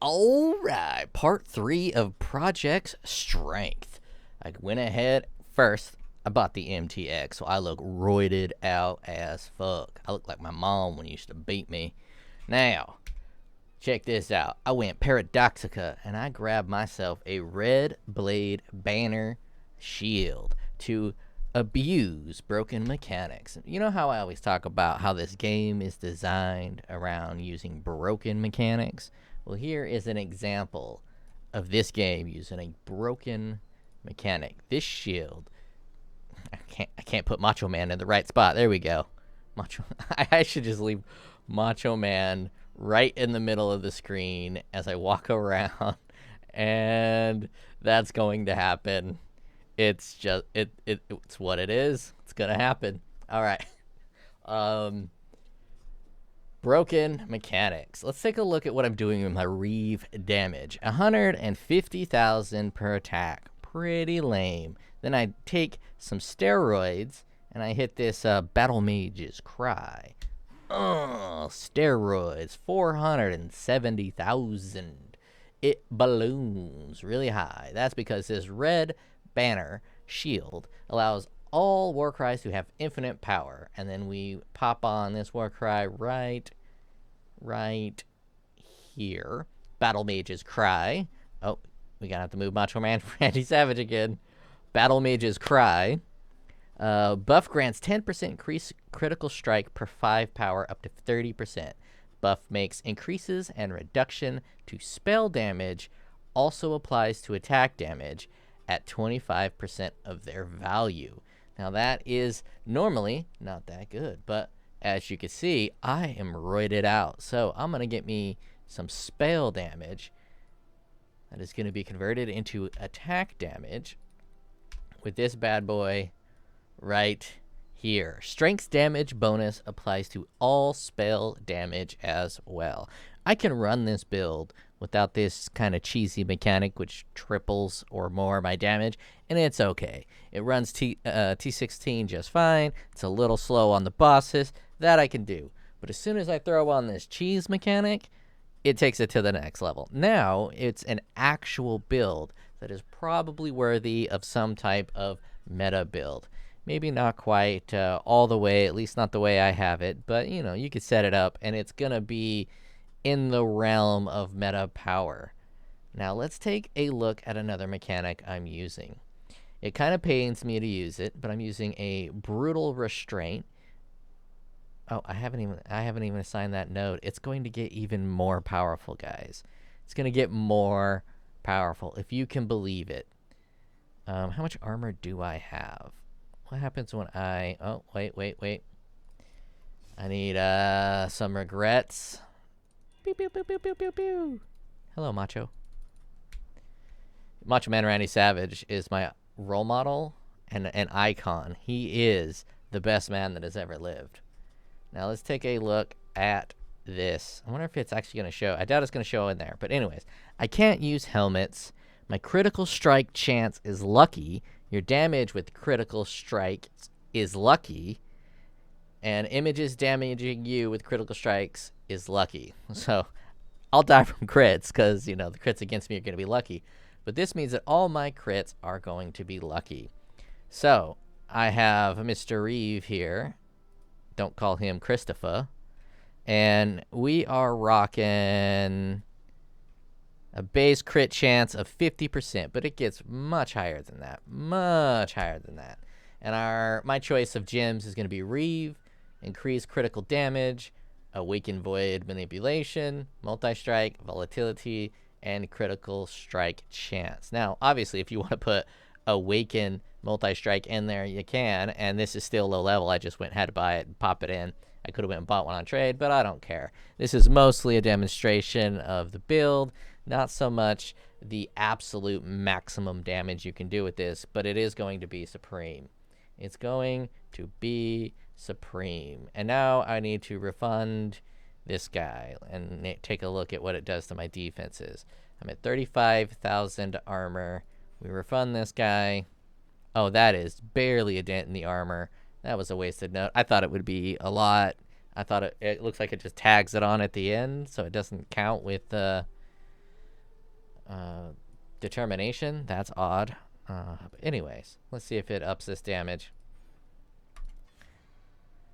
Alright, part 3 of Project Strength. I went ahead first. I bought the MTX, so I look roided out as fuck. I look like my mom when she used to beat me. Now, check this out. I went Paradoxica, and I grabbed myself a red blade banner shield to abuse broken mechanics. You know how I always talk about how this game is designed around using broken mechanics? Well, here is an example of this game using a broken mechanic. This shield, I can't put Macho Man in the right spot. There we go. I should just leave Macho Man right in the middle of the screen as I walk around, and that's going to happen. It's just it's what it is. It's gonna happen. All right. Broken mechanics. Let's take a look at what I'm doing with my Reeve damage. 150,000 per attack. Pretty lame. Then I take some steroids and I hit this Battle Mage's Cry. Steroids. 470,000. It balloons really high. That's because this red banner shield allows all Warcries to have infinite power, and then we pop on this Warcry right here. Battle Mage's Cry. Oh, we gotta have to move Macho Man for Anti-Savage again. Battle Mage's Cry. Buff grants 10% increase critical strike per 5 power up to 30%. Buff makes increases and reduction to spell damage, also applies to attack damage at 25% of their value. Now that is normally not that good, but as you can see, I am roided out. So I'm going to get me some spell damage that is going to be converted into attack damage with this bad boy right here. Strength damage bonus applies to all spell damage as well. I can run this build without this kind of cheesy mechanic which triples or more my damage, and it's okay. It runs T16 just fine. It's a little slow on the bosses. That I can do. But as soon as I throw on this cheese mechanic, it takes it to the next level. Now, it's an actual build that is probably worthy of some type of meta build. Maybe not quite all the way, at least not the way I have it, but, you know, you could set it up, and it's going to be in the realm of meta power. Now let's take a look at another mechanic I'm using. It kind of pains me to use it, but I'm using a brutal restraint. Oh, I haven't even assigned that node. It's going to get even more powerful, guys. It's going to get more powerful, if you can believe it. How much armor do I have? What happens when I... Oh, wait. I need some regrets. Pew, pew, pew, pew, pew, pew, pew. Hello, Macho. Macho Man Randy Savage is my role model and an icon. He is the best man that has ever lived. Now let's take a look at this. I wonder if it's actually going to show. I doubt it's going to show in there. But anyways, I can't use helmets. My critical strike chance is lucky. Your damage with critical strike is lucky. And images damaging you with critical strikes is lucky. So I'll die from crits because, you know, the crits against me are going to be lucky. But this means that all my crits are going to be lucky. So I have Mr. Reeve here. Don't call him Christopher. And we are rocking a base crit chance of 50%, but it gets much higher than that. Much higher than that. And my choice of gems is going to be Reeve, increase critical damage, Awaken Void Manipulation, Multi-Strike, Volatility, and Critical Strike Chance. Now, obviously, if you want to put Awaken Multi-Strike in there, you can, and this is still low level. I just had to buy it and pop it in. I could have went and bought one on trade, but I don't care. This is mostly a demonstration of the build, not so much the absolute maximum damage you can do with this, but it is going to be supreme. It's going to be supreme. And now I need to refund this guy and take a look at what it does to my defenses. I'm at 35,000 armor. We refund this guy. Oh, that is barely a dent in the armor. That was a wasted note. I thought it would be a lot. I thought it looks like it just tags it on at the end, so it doesn't count with Determination, that's odd. But anyways, let's see if it ups this damage.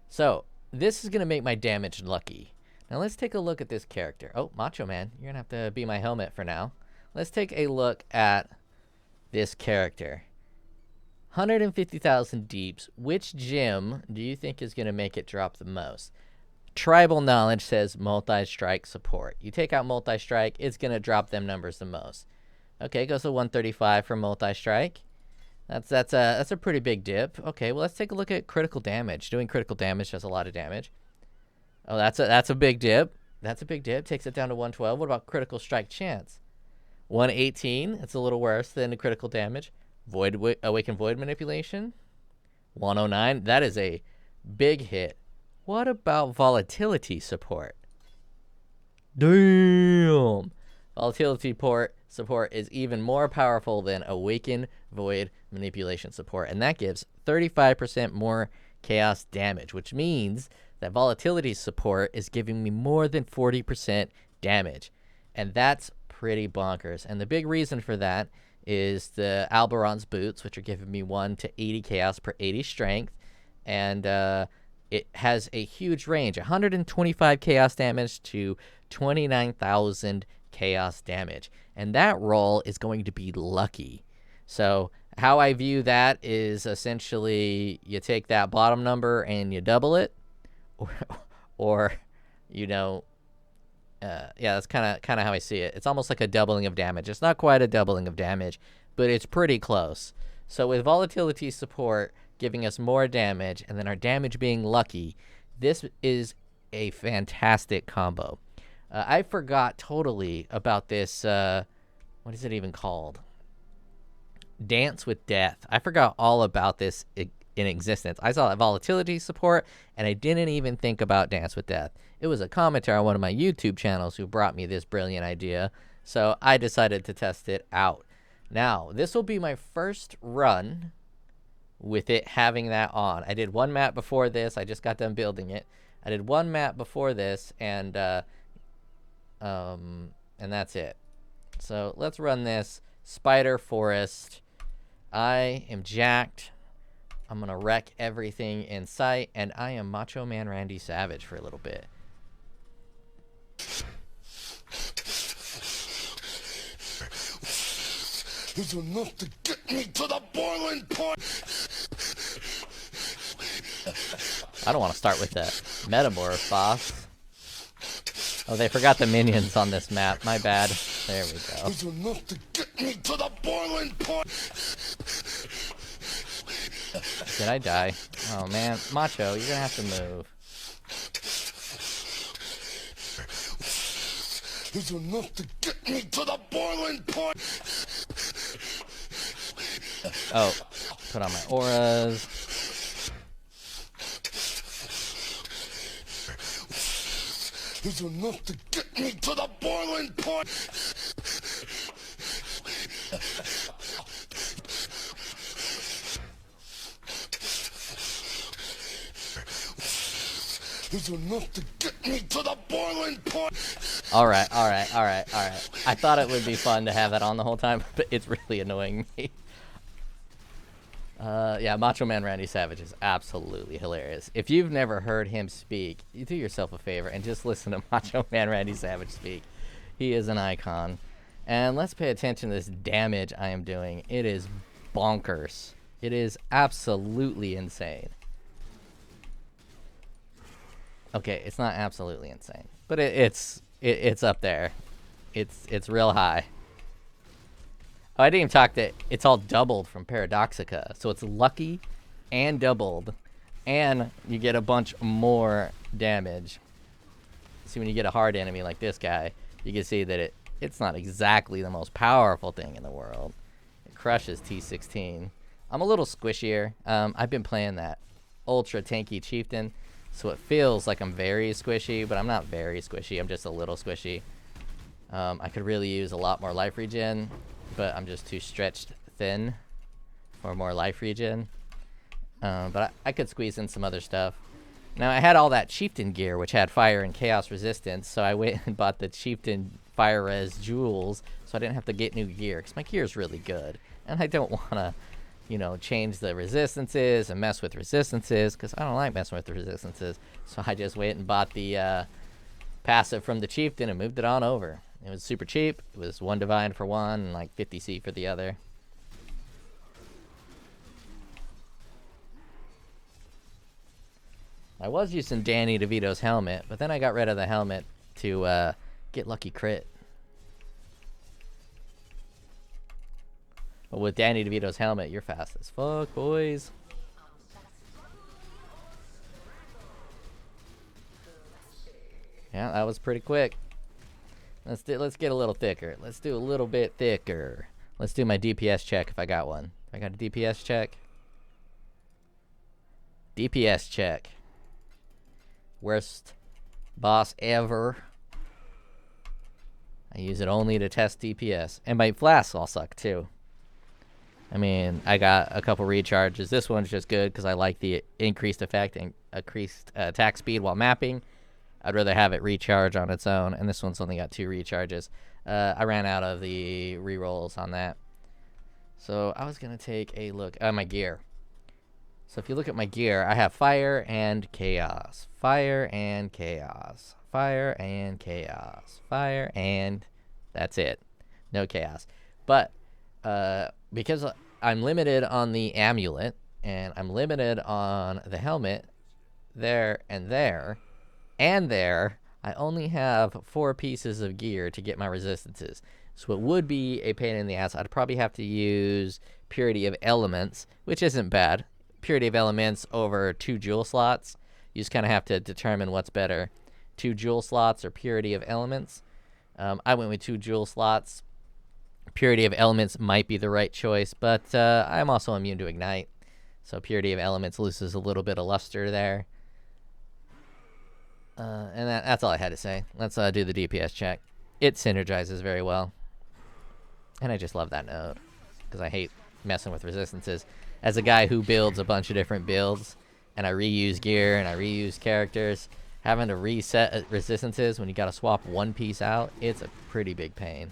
So, this is going to make my damage lucky. Now, let's take a look at this character. Oh, Macho Man, you're going to have to be my helmet for now. Let's take a look at this character. 150,000 deeps. Which gem do you think is going to make it drop the most? Tribal knowledge says multi-strike support. You take out multi-strike, it's going to drop them numbers the most. Okay, goes to 135 for multi-strike. That's a pretty big dip. Okay, well, let's take a look at critical damage. Doing critical damage does a lot of damage. Oh, that's a big dip. That's a big dip. Takes it down to 112. What about critical strike chance? 118. It's a little worse than the critical damage. Awaken Void manipulation. 109. That is a big hit. What about volatility support? Damn. Volatility support is even more powerful than Awaken Void manipulation support, and that gives 35% more chaos damage, which means that volatility support is giving me more than 40% damage, and that's pretty bonkers. And the big reason for that is the Alberon's boots, which are giving me 1 to 80 chaos per 80 strength, and it has a huge range, 125 chaos damage to 29,000 chaos damage, and that roll is going to be lucky. So how I view that is essentially you take that bottom number and you double it, or you know, yeah, that's kind of how I see it. It's almost like a doubling of damage. It's not quite a doubling of damage, but it's pretty close. So with volatility support giving us more damage, and then our damage being lucky, this is a fantastic combo. I forgot totally about this, what is it even called? Dance with Death. I forgot all about this in existence. I saw that volatility support, and I didn't even think about Dance with Death. It was a commenter on one of my YouTube channels who brought me this brilliant idea, so I decided to test it out. Now, this will be my first run with it having that on. I did one map before this. I just got done building it. I did one map before this, and that's it. So let's run this Spider Forest. I am jacked. I'm gonna wreck everything in sight, and I am Macho Man Randy Savage for a little bit. Is enough to get me to the boiling point. I don't want to start with the Metamorph boss. Oh, they forgot the minions on this map. My bad. There we go. Is enough to get me to the boiling point. Did I die? Oh man, Macho, you're gonna have to move. Is enough to get me to the boiling point. Oh, put on my auras. Is enough to get me to the boiling point. Is enough to get me to the boiling point. All right. I thought it would be fun to have that on the whole time, but it's really annoying me. Yeah, Macho Man Randy Savage is absolutely hilarious. If you've never heard him speak, you do yourself a favor and just listen to Macho Man Randy Savage speak. He is an icon. And let's pay attention to this damage I am doing. It is bonkers. It is absolutely insane. Okay, it's not absolutely insane, but it's up there. It's real high. Oh, I didn't even talk that it's all doubled from Paradoxica, so it's lucky and doubled, and you get a bunch more damage. See, when you get a hard enemy like this guy, you can see that it's not exactly the most powerful thing in the world. It crushes T16. I'm a little squishier. I've been playing that ultra tanky chieftain, so it feels like I'm very squishy, but I'm not very squishy. I'm just a little squishy. I could really use a lot more life regen, but I'm just too stretched thin for more life regen. But I could squeeze in some other stuff. Now, I had all that chieftain gear, which had fire and chaos resistance, so I went and bought the chieftain fire res jewels, so I didn't have to get new gear, because my gear is really good. And I don't want to, you know, change the resistances and mess with resistances, because I don't like messing with the resistances. So I just went and bought the passive from the chieftain and moved it on over. It was super cheap. It was 1 divine for one and like 50C for the other. I was using Danny DeVito's helmet, but then I got rid of the helmet to get lucky crit. But with Danny DeVito's helmet, you're fast as fuck, boys. Yeah, that was pretty quick. Let's get a little thicker. Let's do a little bit thicker. Let's do my DPS check if I got one. I got a DPS check. DPS check. Worst boss ever. I use it only to test DPS. And my flasks all suck too. I mean, I got a couple recharges. This one's just good because I like the increased effect and increased attack speed while mapping. I'd rather have it recharge on its own, and this one's only got 2 recharges. I ran out of the rerolls on that. So I was going to take a look at my gear. So if you look at my gear, I have fire and chaos. Fire and chaos. Fire and chaos. Fire and that's it. No chaos. But because I'm limited on the amulet, and I'm limited on the helmet, there, I only have 4 pieces of gear to get my resistances. So it would be a pain in the ass. I'd probably have to use Purity of Elements, which isn't bad. Purity of Elements over 2 jewel slots. You just kind of have to determine what's better. 2 jewel slots or Purity of Elements. I went with 2 jewel slots. Purity of Elements might be the right choice, but I'm also immune to Ignite. So Purity of Elements loses a little bit of luster there. And that's all I had to say. Let's do the DPS check. It synergizes very well. And I just love that node, because I hate messing with resistances. As a guy who builds a bunch of different builds, and I reuse gear, and I reuse characters, having to reset resistances when you gotta swap one piece out, it's a pretty big pain.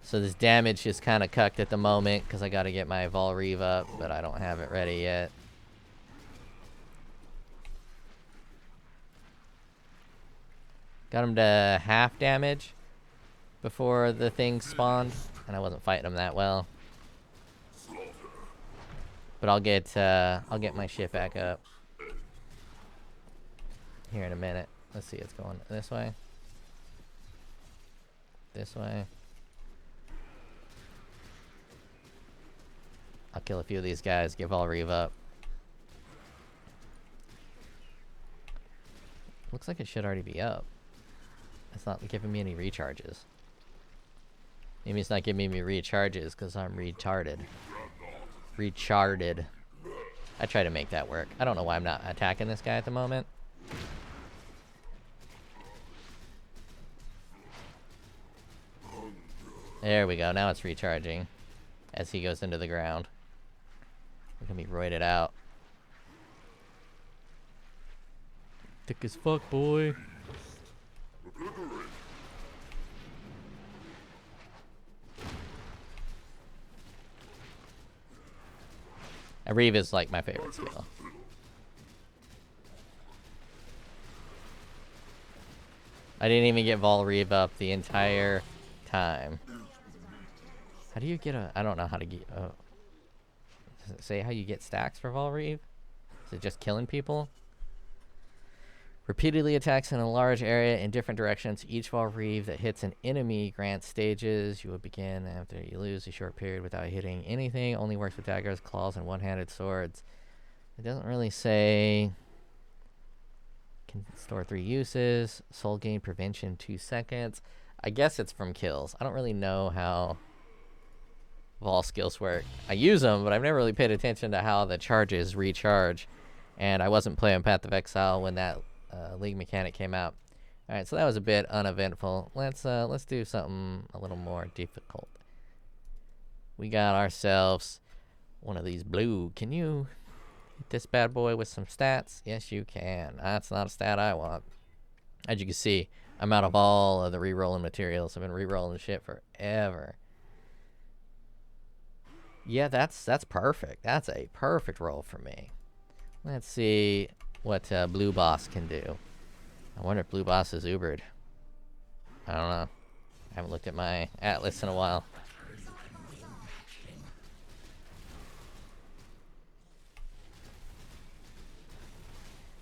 So this damage is kind of cucked at the moment, because I gotta get my Vol Reeve up, but I don't have it ready yet. Got him to half damage before the thing spawned, and I wasn't fighting him that well. But I'll get my shit back up here in a minute. Let's see, it's going this way. This way. I'll kill a few of these guys, give all Reeve up. Looks like it should already be up. It's not giving me any recharges. Maybe it's not giving me recharges because I'm retarded. Retarded. I try to make that work. I don't know why I'm not attacking this guy at the moment. There we go. Now it's recharging as he goes into the ground. Look at me roided out. Thick as fuck, boy. And Reeve is like my favorite skill. I didn't even get Vol Reeve up the entire time. How do you get a... I don't know how to get... Oh. Does it say how you get stacks for Vol Reeve? Is it just killing people? Repeatedly attacks in a large area in different directions. Each Vol Reeve that hits an enemy grants stages. You will begin after you lose a short period without hitting anything. Only works with daggers, claws, and one-handed swords. It doesn't really say... Can store 3 uses. Soul gain prevention 2 seconds. I guess it's from kills. I don't really know how Vol skills work. I use them, but I've never really paid attention to how the charges recharge. And I wasn't playing Path of Exile when that League mechanic came out. All right, so that was a bit uneventful. Let's do something a little more difficult. We got ourselves one of these blue. Can you hit this bad boy with some stats? Yes, you can. That's not a stat I want. As you can see, I'm out of all of the re-rolling materials. I've been re-rolling shit forever. Yeah, that's perfect. That's a perfect roll for me. Let's see what Blue Boss can do. I wonder if Blue Boss is Ubered. I don't know. I haven't looked at my atlas in a while.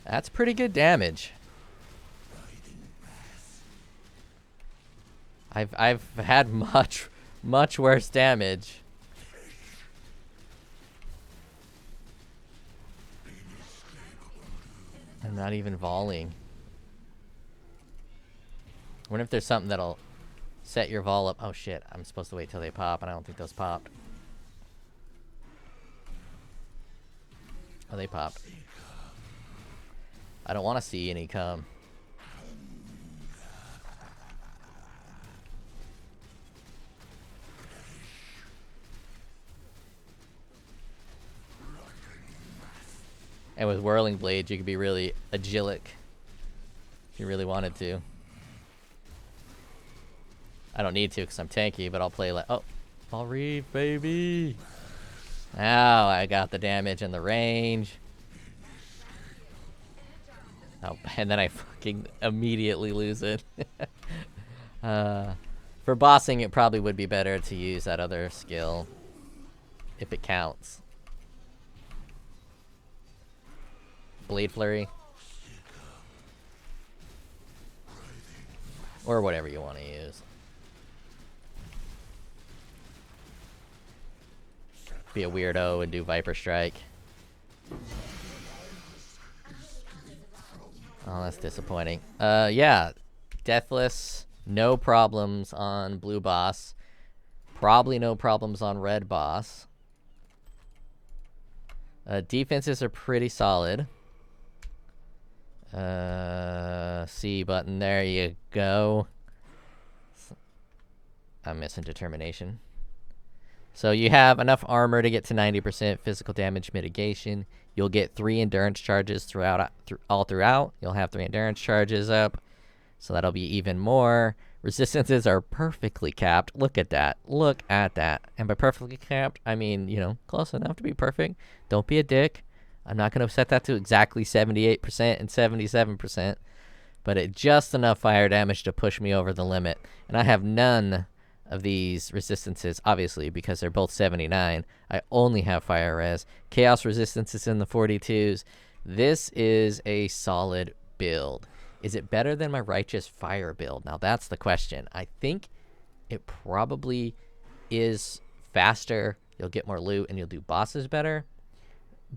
That's pretty good damage. I've had much worse damage. I'm not even volleying. I wonder if there's something that'll set your vol up. Oh shit, I'm supposed to wait till they pop, and I don't think those popped. Oh, they popped. I don't want to see any come. And with Whirling Blades, you could be really agilic if you really wanted to. I don't need to because I'm tanky, but I'll play like... Oh, I'll reef, baby. Now I got the damage and the range. Oh, and then I fucking immediately lose it. For bossing, it probably would be better to use that other skill. If it counts. Blade Flurry. Or whatever you want to use. Be a weirdo and do Viper Strike. Oh, that's disappointing. Yeah. Deathless. No problems on Blue Boss. Probably no problems on Red Boss. Defenses are pretty solid. C button. There you go. I'm missing determination. So you have enough armor to get to 90% physical damage mitigation. You'll get 3 endurance charges throughout. You'll have 3 endurance charges up. So that'll be even more. Resistances are perfectly capped. Look at that. Look at that. And by perfectly capped, I mean, you know, close enough to be perfect. Don't be a dick. I'm not going to set that to exactly 78% and 77%. But it just enough fire damage to push me over the limit. And I have none of these resistances, obviously, because they're both 79. I only have fire res. Chaos resistance is in the 42s. This is a solid build. Is it better than my Righteous Fire build? Now that's the question. I think it probably is faster. You'll get more loot and you'll do bosses better.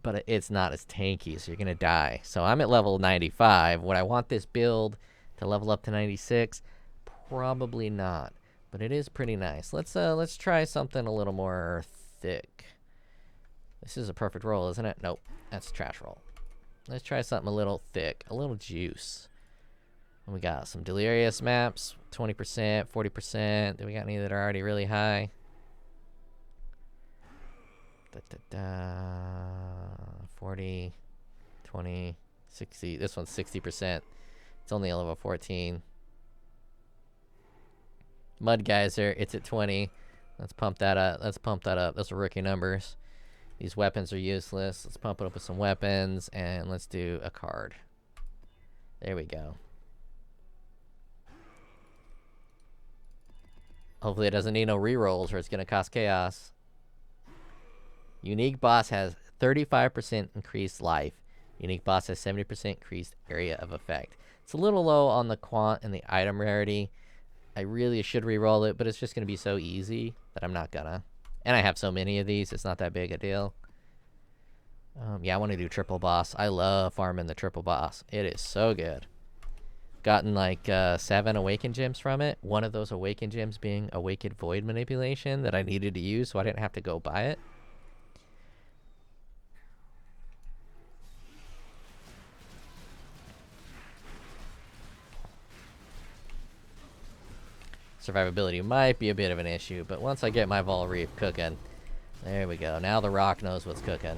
But it's not as tanky, so you're going to die. So I'm at level 95. Would I want this build to level up to 96? Probably not. But it is pretty nice. Let's try something a little more thick. This is a perfect roll, isn't it? Nope. That's a trash roll. Let's try something a little thick. A little juice. We got some Delirious maps. 20%, 40%. Do we got any that are already really high? 40, 20, 60. This one's 60%. It's only a level 14. Mud Geyser, it's at 20. Let's pump that up. Let's pump that up. Those are rookie numbers. These weapons are useless. Let's pump it up with some weapons, and let's do a card. There we go. Hopefully it doesn't need no rerolls or it's going to cost chaos. Unique Boss has 35% increased life. Unique Boss has 70% increased area of effect. It's a little low on the quant and the item rarity. I really should re-roll it, but it's just going to be so easy that I'm not gonna. And I have so many of these, it's not that big a deal. Yeah, I want to do triple boss. I love farming the triple boss. It is so good. Gotten like 7 awakened gems from it. One of those awakened gems being awakened void manipulation that I needed to use, so I didn't have to go buy it. Survivability might be a bit of an issue, but once I get my Vol Reef cooking, there we go. Now the rock knows what's cooking.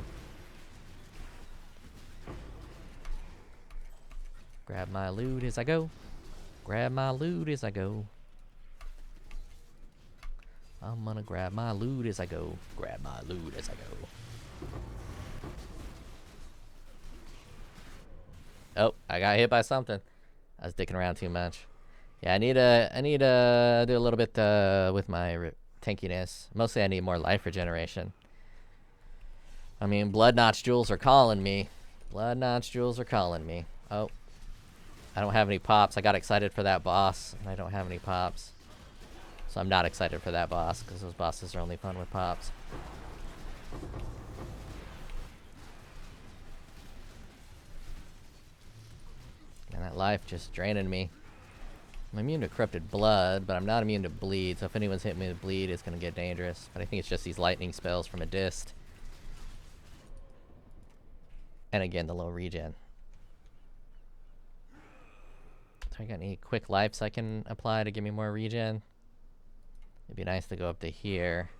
Grab my loot as I go. Grab my loot as I go. I'm gonna grab my loot as I go. Grab my loot as I go. Oh, I got hit by something. I was dicking around too much. Yeah, I need to do a little bit with my tankiness. Mostly I need more life regeneration. I mean, Blood Notch Jewels are calling me. Blood Notch Jewels are calling me. Oh. I don't have any pops. I got excited for that boss, and I don't have any pops. So I'm not excited for that boss, because those bosses are only fun with pops. And that life just draining me. I'm immune to corrupted blood, but I'm not immune to bleed, so if anyone's hit me with bleed, it's going to get dangerous. But I think it's just these lightning spells from a dist. And again, the low regen. So I got any quick lives I can apply to give me more regen? It'd be nice to go up to here.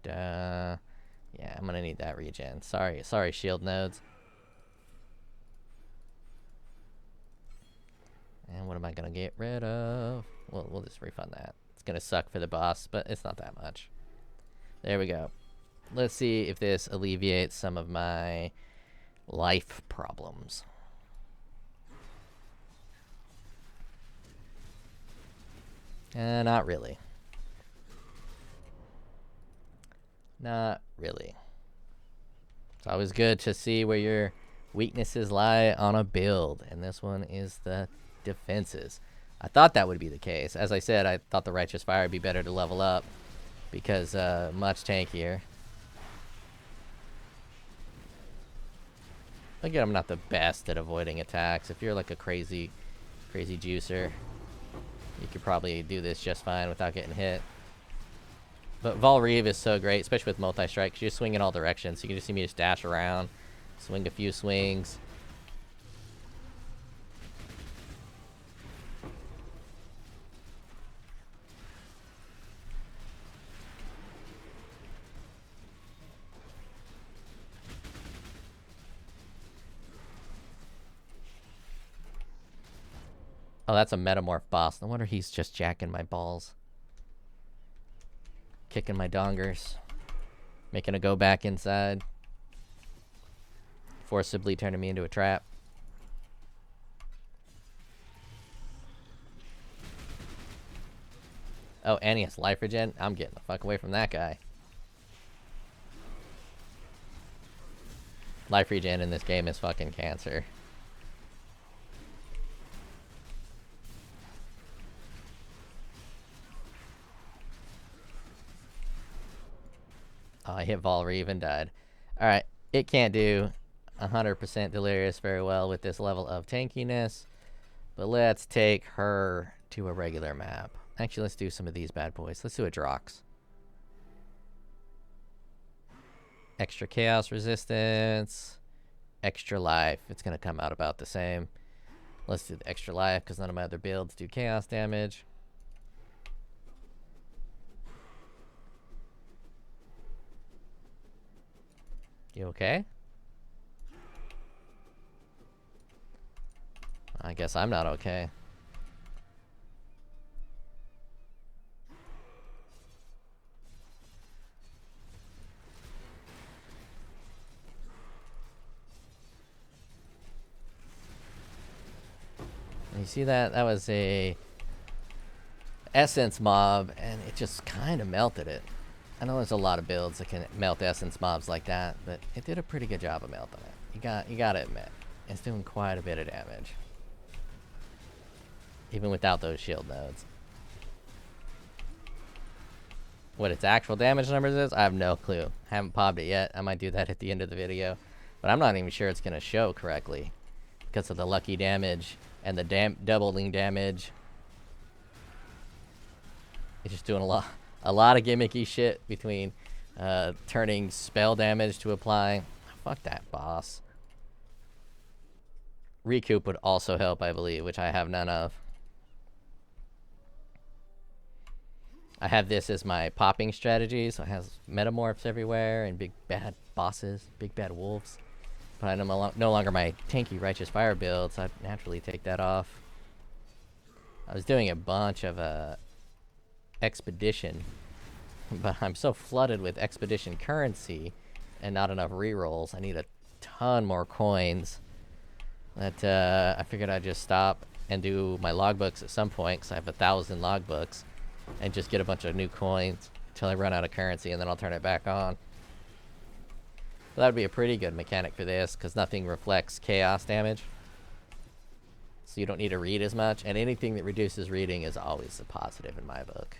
Yeah, I'm gonna need that regen. Sorry, shield nodes. And what am I gonna get rid of? We'll just refund that. It's gonna suck for the boss, but it's not that much. There we go. Let's see if this alleviates some of my life problems. Not really. Not really. It's always good to see where your weaknesses lie on a build, and this one is the defenses. I thought that would be the case. As I said, I thought the Righteous Fire would be better to level up because much tankier. Again, I'm not the best at avoiding attacks. If you're like a crazy juicer, you could probably do this just fine without getting hit. But Vol Reeve is so great, especially with multi-strike, because you just swing in all directions. So you can just see me just dash around, swing a few swings. Oh, that's a metamorph boss. No wonder he's just jacking my balls. Kicking my dongers. Making it go back inside. Forcibly turning me into a trap. Oh, and he has life regen? I'm getting the fuck away from that guy. Life regen in this game is fucking cancer. Oh, I hit Vol Reeve and died. Alright, it can't do 100% Delirious very well with this level of tankiness. But let's take her to a regular map. Actually, let's do some of these bad boys. Let's do a Drox. Extra chaos resistance. Extra life. It's going to come out about the same. Let's do the extra life because none of my other builds do chaos damage. You okay? I guess I'm not okay. You see that? That was a essence mob, and it just kind of melted it. I know there's a lot of builds that can melt essence mobs like that, but it did a pretty good job of melting it. You gotta admit, it's doing quite a bit of damage, even without those shield nodes. What its actual damage numbers is, I have no clue. Haven't popped it yet. I might do that at the end of the video, but I'm not even sure it's gonna show correctly because of the lucky damage and the doubling damage. It's just doing a lot of gimmicky shit between turning spell damage to apply. Fuck that boss. Recoup would also help, I believe, which I have none of. I have this as my popping strategy, so it has metamorphs everywhere and big bad bosses, big bad wolves. But I'm no longer my tanky Righteous Fire build, so I naturally take that off. I was doing a bunch of expedition, but I'm so flooded with expedition currency and not enough rerolls. I need a ton more coins that I figured I'd just stop and do my logbooks at some point, because I have 1,000 logbooks, and just get a bunch of new coins until I run out of currency, and then I'll turn it back on. So that would be a pretty good mechanic for this, because nothing reflects chaos damage. So you don't need to read as much, and anything that reduces reading is always a positive in my book.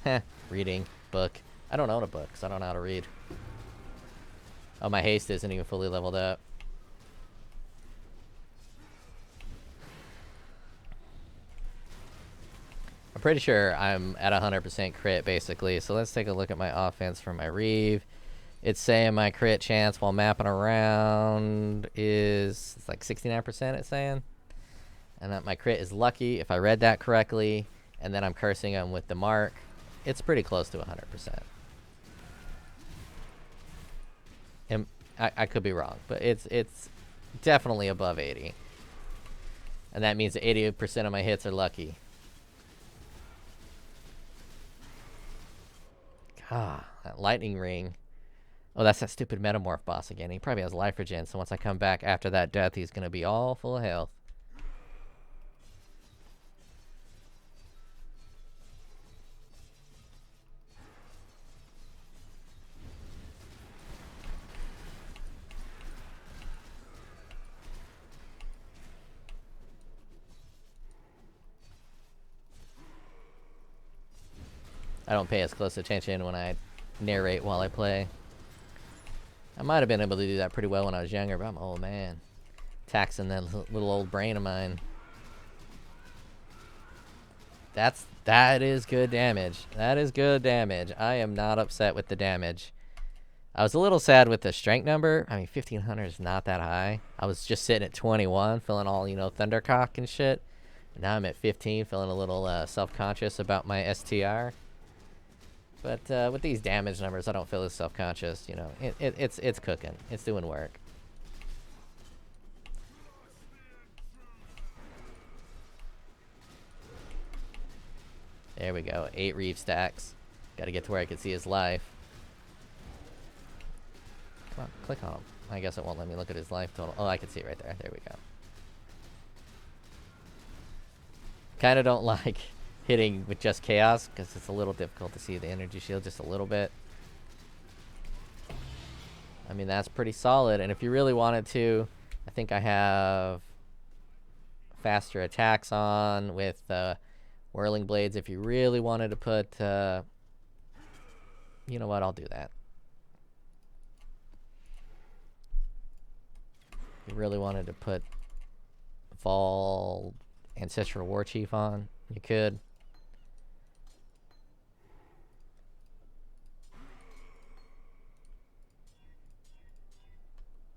Heh, reading, book. I don't own a book, because I don't know how to read. Oh, my haste isn't even fully leveled up. I'm pretty sure I'm at 100% crit, basically. So let's take a look at my offense for my Reeve. It's saying my crit chance while mapping around is it's like 69%, it's saying. And that my crit is lucky, if I read that correctly. And then I'm cursing him with the mark. It's pretty close to 100%. And I could be wrong, but it's definitely above 80. And that means that 80% of my hits are lucky. Ah, that lightning ring. Oh, that's that stupid metamorph boss again. He probably has life regen, so once I come back after that death, he's going to be all full of health. I don't pay as close attention when I narrate while I play. I might have been able to do that pretty well when I was younger, but I'm an old man. Taxing that little old brain of mine. That is good damage. That is good damage. I am not upset with the damage. I was a little sad with the strength number. I mean, 1,500 is not that high. I was just sitting at 21, feeling all, you know, thundercock and shit. And now I'm at 15, feeling a little self-conscious about my STR. But with these damage numbers, I don't feel as self-conscious. You know, it's cooking. It's doing work. There we go. 8 Reeve stacks. Got to get to where I can see his life. Come on, click on him. I guess it won't let me look at his life total. Oh, I can see it right there. There we go. Kind of don't like hitting with just chaos, because it's a little difficult to see the energy shield just a little bit. I mean, that's pretty solid. And if you really wanted to, I think I have faster attacks on with whirling blades. If you really wanted to put, you know what, I'll do that. If you really wanted to put Vol Ancestral War Chief on, you could.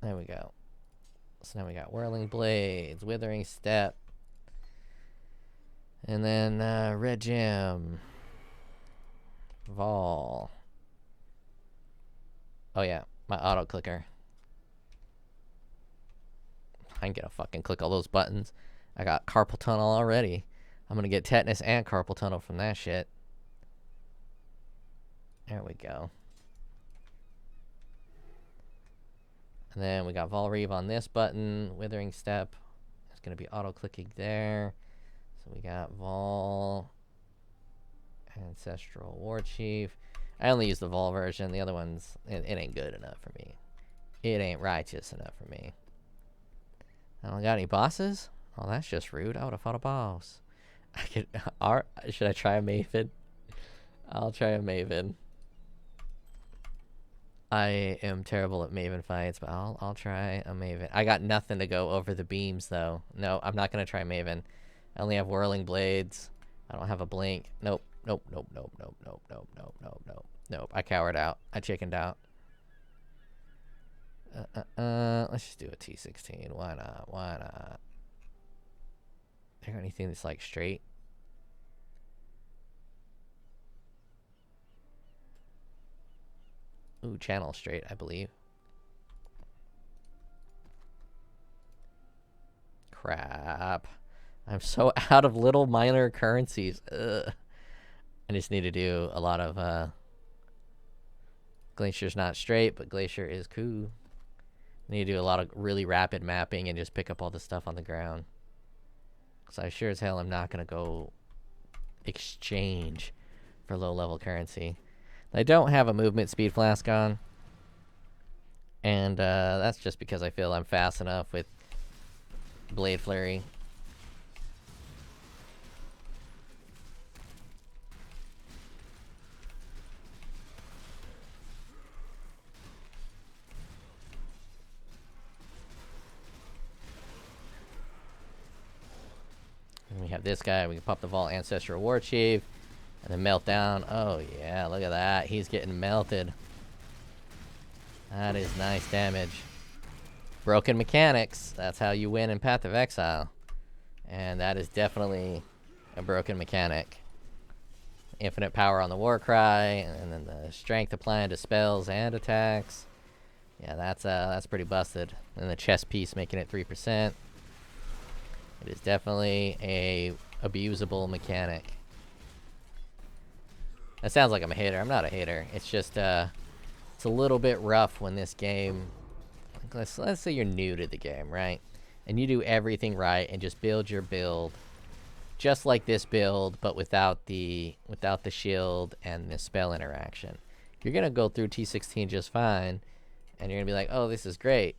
There we go. So now we got Whirling Blades, Withering Step, and then Red Gem, Vol. Oh yeah, my auto clicker. I'm gonna fucking click all those buttons. I got carpal tunnel already. I'm gonna get tetanus and carpal tunnel from that shit. There we go. And then we got Vol Reeve on this button. Withering Step. It's going to be auto-clicking there. So we got Vol. Ancestral War Chief. I only use the Vol version. The other ones, it ain't good enough for me. It ain't righteous enough for me. I don't got any bosses? Oh, that's just rude. I would have fought a boss. I could. Should I try a Maven? I'll try a Maven. I am terrible at Maven fights, but I'll try a Maven. I got nothing to go over the beams, though. No, I'm not going to try Maven. I only have Whirling Blades. I don't have a Blink. Nope. Nope, nope, nope, nope, nope, nope, nope, nope, nope. Nope, I cowered out. I chickened out. Let's just do a T16. Why not? Why not? Is there anything that's, like, straight? Ooh, channel straight, I believe. Crap. I'm so out of little minor currencies. Ugh. I just need to do a lot of, Glacier's not straight, but Glacier is cool. I need to do a lot of really rapid mapping and just pick up all the stuff on the ground. Because I sure as hell am not going to go exchange for low-level currency. I don't have a movement speed flask on. And that's just because I feel I'm fast enough with Blade Flurry. And we have this guy. We can pop the Vault Ancestral War Chief. And then melt down. Oh, yeah. Look at that. He's getting melted. That is nice damage. Broken mechanics. That's how you win in Path of Exile. And that is definitely a broken mechanic. Infinite power on the Warcry. And then the strength applying to spells and attacks. Yeah, that's pretty busted. And the chess piece making it 3%. It is definitely a abusable mechanic. That sounds like I'm a hater. I'm not a hater. It's just, it's a little bit rough when this game... Let's say you're new to the game, right? And you do everything right and just build your build just like this build, but without the shield and the spell interaction. You're going to go through T16 just fine, and you're going to be like, oh, this is great.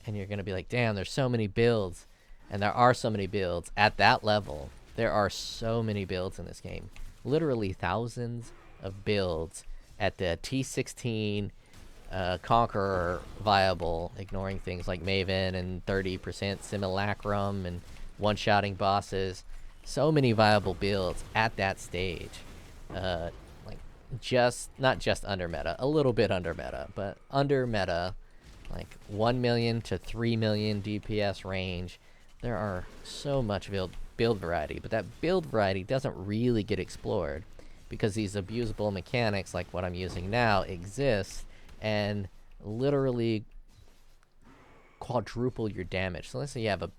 And you're going to be like, damn, there's so many builds. And there are so many builds at that level. There are so many builds in this game. Literally thousands of builds at the T16 Conqueror viable, ignoring things like Maven and 30% Simulacrum and one-shotting bosses. So many viable builds at that stage. Like, not just under meta, a little bit under meta, but under meta, like 1 million to 3 million DPS range. There are so much build variety, but that build variety doesn't really get explored because these abusable mechanics like what I'm using now exist and literally quadruple your damage. So let's say you have a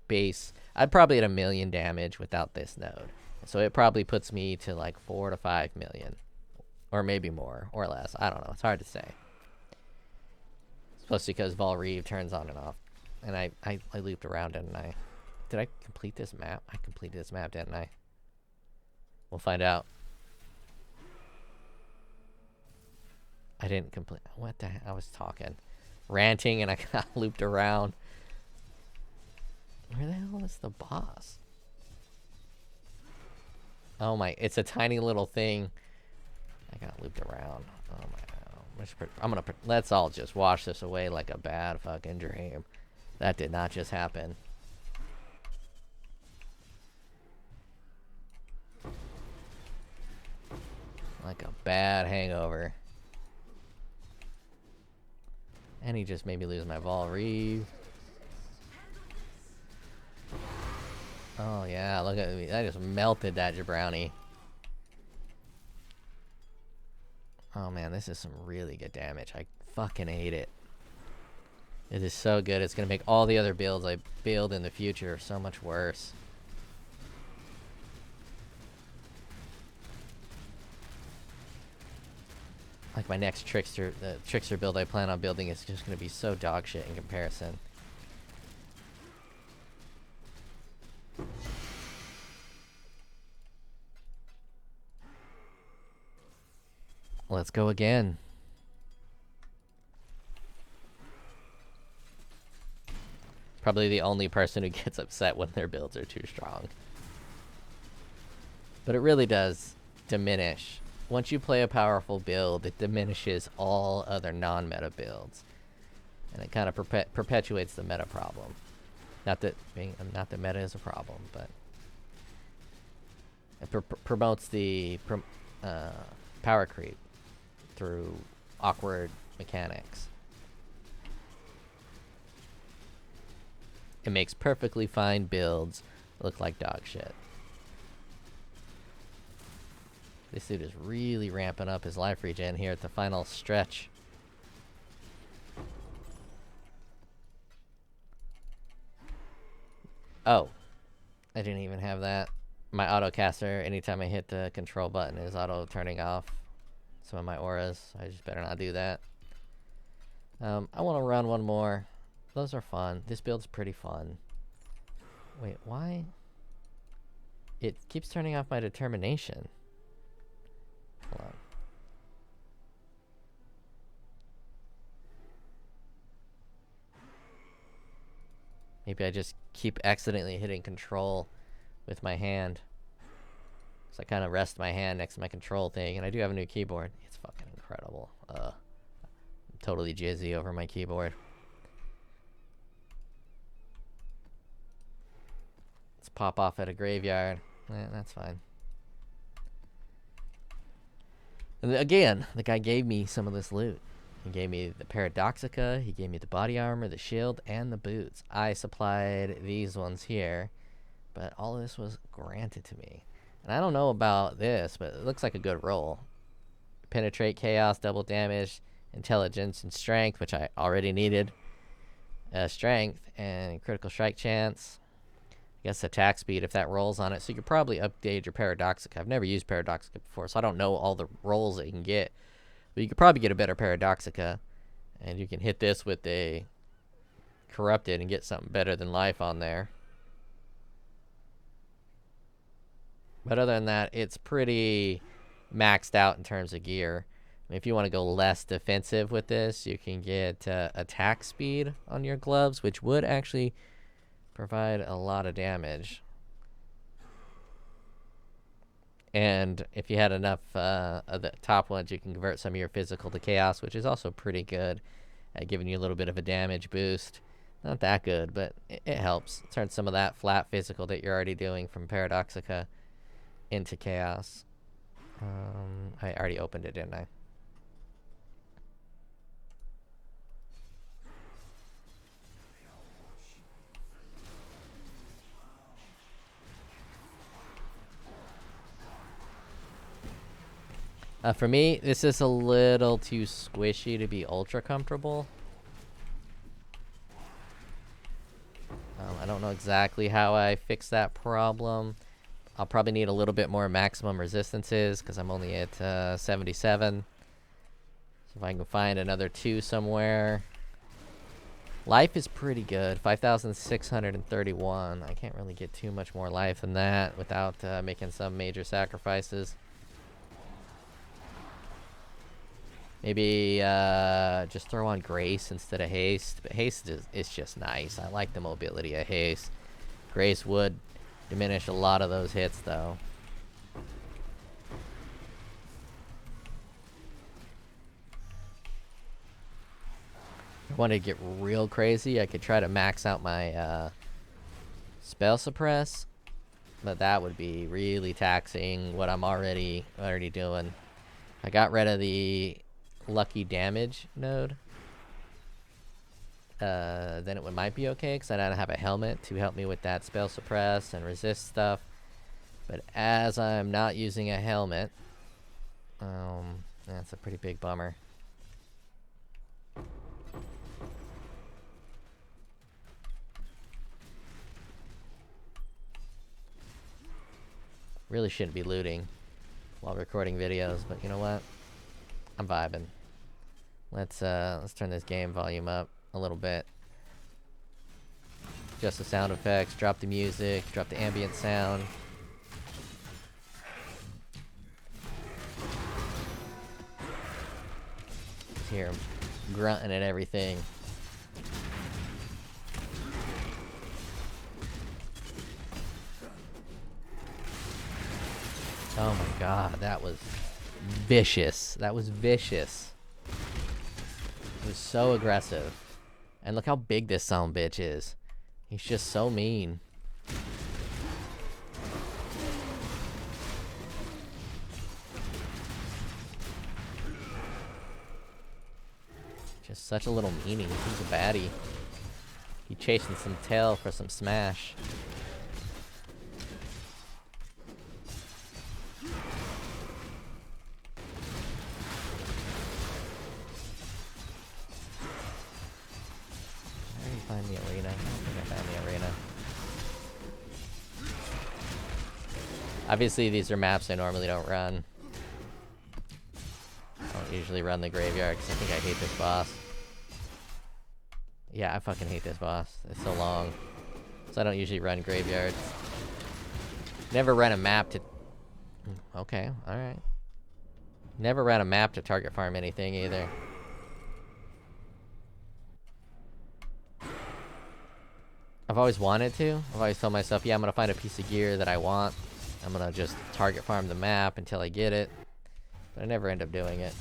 base. I'd probably hit 1 million damage without this node. So it probably puts me to like 4 to 5 million. Or maybe more or less. I don't know. It's hard to say. Especially because Vol Reeve turns on and off. And I looped around, didn't I? Did I complete this map? I completed this map, didn't I? We'll find out. I didn't complete. What the heck? I was talking. Ranting, and I got looped around. Where the hell is the boss? Oh my. It's a tiny little thing. I got looped around. Oh my. I'm gonna. Let's all just wash this away like a bad fucking dream. That did not just happen. Like a bad hangover. And he just made me lose my Vol Reeve. Oh yeah, look at me. I just melted that jabroni. Oh man, this is some really good damage. I fucking hate it. It is so good. It's going to make all the other builds I build in the future so much worse. Like my next Trickster, the Trickster build I plan on building is just going to be so dog shit in comparison. Let's go again. Probably the only person who gets upset when their builds are too strong. But it really does diminish. Once you play a powerful build, it diminishes all other non-meta builds. And it kind of perpetuates the meta problem. Not that meta is a problem, but it promotes the power creep through awkward mechanics. It makes perfectly fine builds look like dog shit. This dude is really ramping up his life regen here at the final stretch. Oh. didn't even have that. My autocaster, anytime I hit the control button, is auto turning off some of my auras. I just better not do that. I want to run one more. Those are fun. This build's pretty fun. Wait, why? It keeps turning off my determination. Hold on. Maybe I just keep accidentally hitting control with my hand. So I kind of rest my hand next to my control thing, and I do have a new keyboard. It's fucking incredible. I'm totally jizzy over my keyboard. Let's pop off at a graveyard. That's fine. And again, the guy gave me some of this loot. He gave me the Paradoxica, he gave me the body armor, the shield, and the boots. I supplied these ones here, but all of this was granted to me. And I don't know about this, but it looks like a good roll. Penetrate, chaos, double damage, intelligence, and strength, which I already needed. Strength and critical strike chance. I guess attack speed if that rolls on it. So you could probably update your Paradoxica. I've never used Paradoxica before, so I don't know all the rolls that you can get. But you could probably get a better Paradoxica. And you can hit this with a Corrupted and get something better than life on there. But other than that, it's pretty maxed out in terms of gear. I mean, if you want to go less defensive with this, you can get attack speed on your gloves, which would actually provide a lot of damage. And if you had enough of the top ones, you can convert some of your physical to chaos, which is also pretty good at giving you a little bit of a damage boost. Not that good, but it helps. Turn some of that flat physical that you're already doing from Paradoxica into chaos. I already opened it, didn't I? For me, this is a little too squishy to be ultra comfortable. I don't know exactly how I fix that problem. I'll probably need a little bit more maximum resistances because I'm only at 77. So if I can find another 2 somewhere. Life is pretty good, 5,631. I can't really get too much more life than that without making some major sacrifices. Maybe just throw on Grace instead of Haste. But Haste is just nice. I like the mobility of Haste. Grace would diminish a lot of those hits, though. If I wanted to get real crazy, I could try to max out my spell suppress. But that would be really taxing what I'm already doing. I got rid of the lucky damage node, then it might be okay because I don't have a helmet to help me with that spell suppress and resist stuff. But as I'm not using a helmet, that's a pretty big bummer. Really shouldn't be looting while recording videos, but you know what? I'm vibing. Let's turn this game volume up a little bit. Adjust the sound effects, drop the music, drop the ambient sound. Just hear him grunting at everything. Oh my god, that was vicious. That was vicious. It was so aggressive. And look how big this sumbitch is. He's just so mean. Just such a little meanie. He's a baddie. He chasing some tail for some smash. Find the arena. I don't think I found the arena. Obviously, these are maps I normally don't run. I don't usually run the graveyard because I think I hate this boss. Yeah, I fucking hate this boss. It's so long. So I don't usually run graveyards. Never run a map to... Okay, alright. Never ran a map to target farm anything either. I've always wanted to. I've always told myself, yeah, I'm gonna find a piece of gear that I want. I'm gonna just target farm the map until I get it. But I never end up doing it.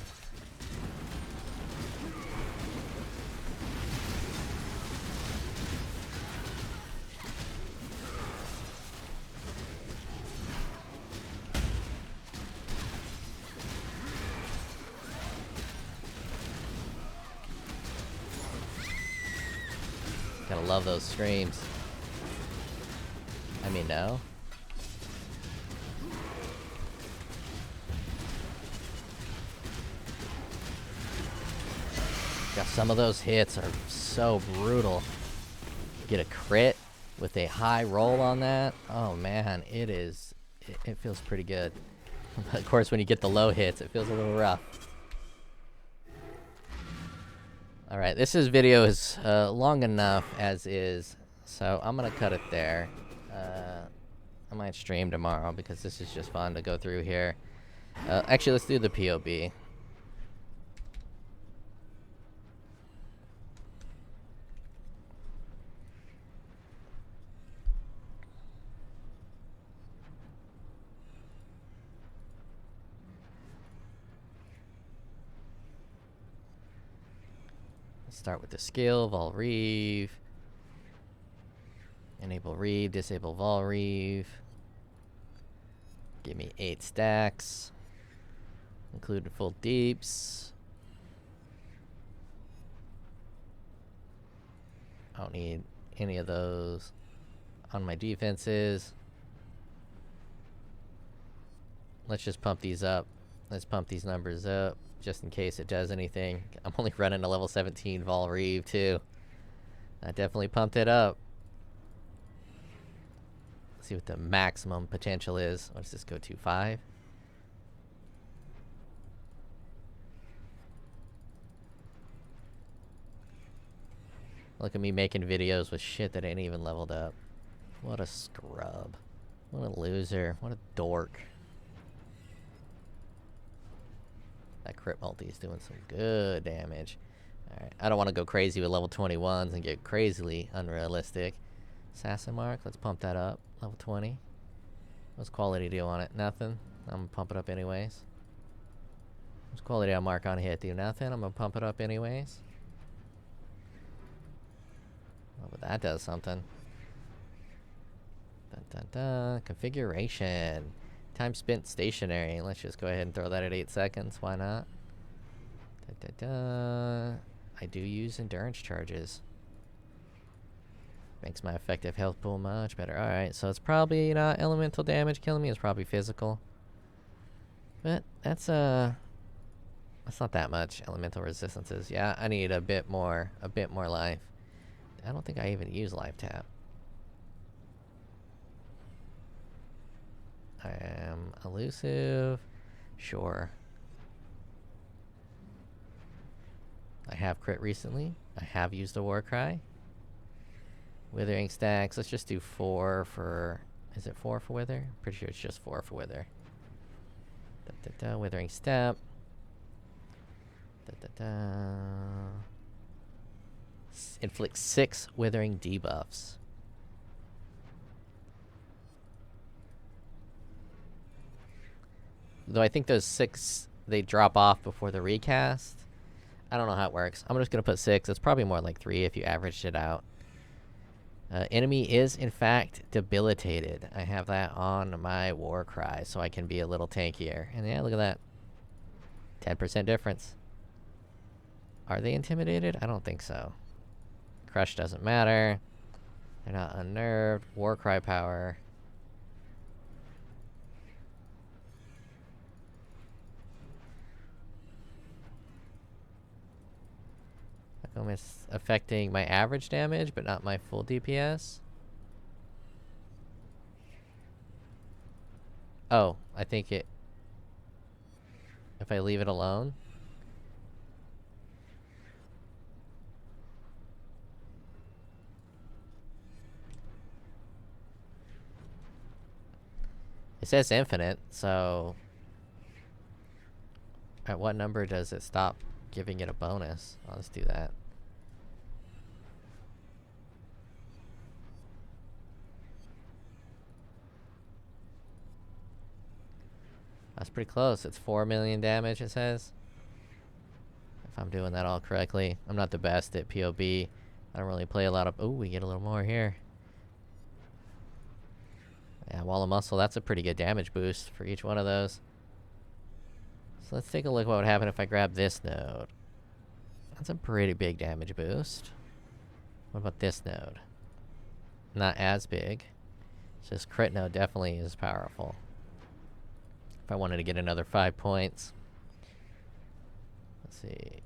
Gotta love those screams. I mean, no. God, some of those hits are so brutal. Get a crit with a high roll on that. Oh man, it feels pretty good. But of course, when you get the low hits, it feels a little rough. Alright, this video is long enough as is, so I'm gonna cut it there. I might stream tomorrow because this is just fun to go through here. Actually, let's do the POB. Start with the skill, Vol Reeve. Enable Reeve, disable Vol Reeve. Give me 8 stacks. Including full deeps. I don't need any of those on my defenses. Let's just pump these up. Let's pump these numbers up. Just in case it does anything. I'm only running a level 17 Vol Reeve too. I definitely pumped it up. Let's see what the maximum potential is. What does this go to? 5? Look at me making videos with shit that ain't even leveled up. What a scrub. What a loser. What a dork. That crit multi is doing some good damage. Alright, I don't want to go crazy with level 21s and get crazily unrealistic. Assassin mark, let's pump that up. Level 20. What's quality do on it? Nothing. I'm gonna pump it up anyways. What's quality on mark on hit do? Nothing. I'm gonna pump it up anyways. Oh, but that does something. Dun dun dun. Configuration. Time spent stationary. Let's just go ahead and throw that at 8 seconds. Why not? Da, da, da. I do use endurance charges. Makes my effective health pool much better. Alright, so it's probably not elemental damage killing me. It's probably physical. But that's not that much. Elemental resistances. Yeah, I need a bit more life. I don't think I even use life tap. I am elusive. Sure. I have crit recently. I have used a war cry. Withering stacks. Let's just do 4 for... Is it 4 for wither? Pretty sure it's just 4 for wither. Da, da, da. Withering step. Da, da, da. Inflict 6 withering debuffs. Though I think those 6, they drop off before the recast. I don't know how it works. I'm just going to put 6. It's probably more like 3 if you averaged it out. Enemy is, in fact, debilitated. I have that on my war cry, so I can be a little tankier. And yeah, look at that. 10% difference. Are they intimidated? I don't think so. Crush doesn't matter. They're not unnerved. War cry power. It's affecting my average damage, but not my full DPS. Oh, I think it... If I leave it alone... It says infinite, so... At what number does it stop giving it a bonus? Let's do that. That's pretty close. It's 4 million damage, it says. If I'm doing that all correctly. I'm not the best at POB. I don't really play a lot of... Ooh, we get a little more here. Yeah, Wall of Muscle, that's a pretty good damage boost for each one of those. So let's take a look at what would happen if I grab this node. That's a pretty big damage boost. What about this node? Not as big. It's just crit node definitely is powerful. If I wanted to get another 5 points. Let's see.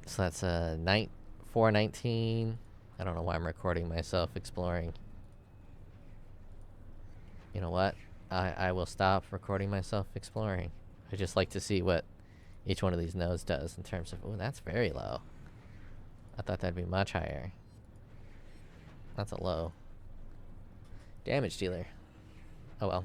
So that's 419. I don't know why I'm recording myself exploring. You know what? I will stop recording myself exploring. I just like to see what each one of these nodes does in terms of... Oh, that's very low. I thought that'd be much higher. That's a low. Damage dealer. Oh well.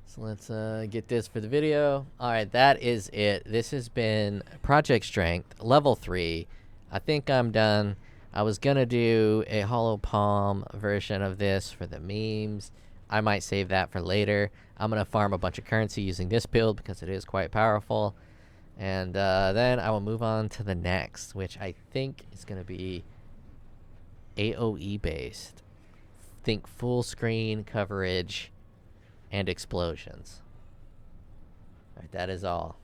So let's get this for the video. Alright, that is it. This has been Project Strength, level 3. I think I'm done. I was gonna do a Hollow Palm version of this for the memes. I might save that for later. I'm gonna farm a bunch of currency using this build because it is quite powerful. And then I will move on to the next, which I think is gonna be AoE based. Think full screen coverage and explosions. Alright, that is all.